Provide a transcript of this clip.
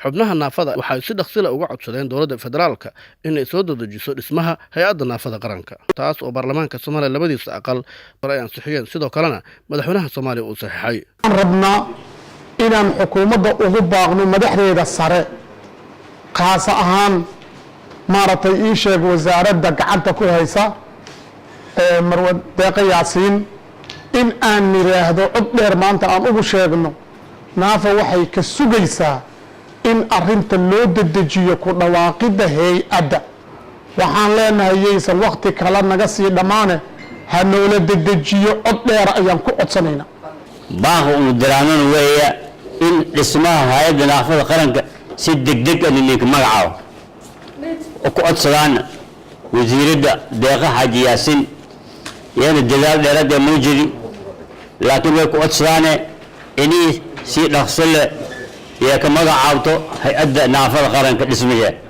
xubnaha naafada waxay si dhaqsile uga codsadeen dowladda federaalka inay soo dedejiso dhismaha hay'adda naafada qaranka taas oo baarlamaanka Soomaaliya labadiisa aqal ay ansixiyeen sidoo kalena madaxweynaha Soomaaliya uu saxiixay rabnaa inaan xukuumadda ugu baaqno madaxdeeda sare qaas ahaan maartay ii sheeg wasaaradda gacanta ku haysa marwad deeqa yaasiin in aan niraahdo cod dheer maanta aan ugu sheegno naafa waxay ka sugaysaa in arinta loo dedejiyo ku dhawaaqida hay'adda waxaan leenahay yeysan waqti kala naga sii dhamaane ha noola dedejiyo cod dheer ayaan ku codsanaynaa baahu uu diraaman weeya in dhismaha hay'adda naafada qaranka si degdeg ah ninka magacaabo oo ku codsadaan wasiiradda deeqa xaaji yaasiin yana dadaal dheeraad ee muujidi laakiin way ku codsadaan inay si dhaqso leh يا كما عاوتو هيئة نافذ قرن كدسمية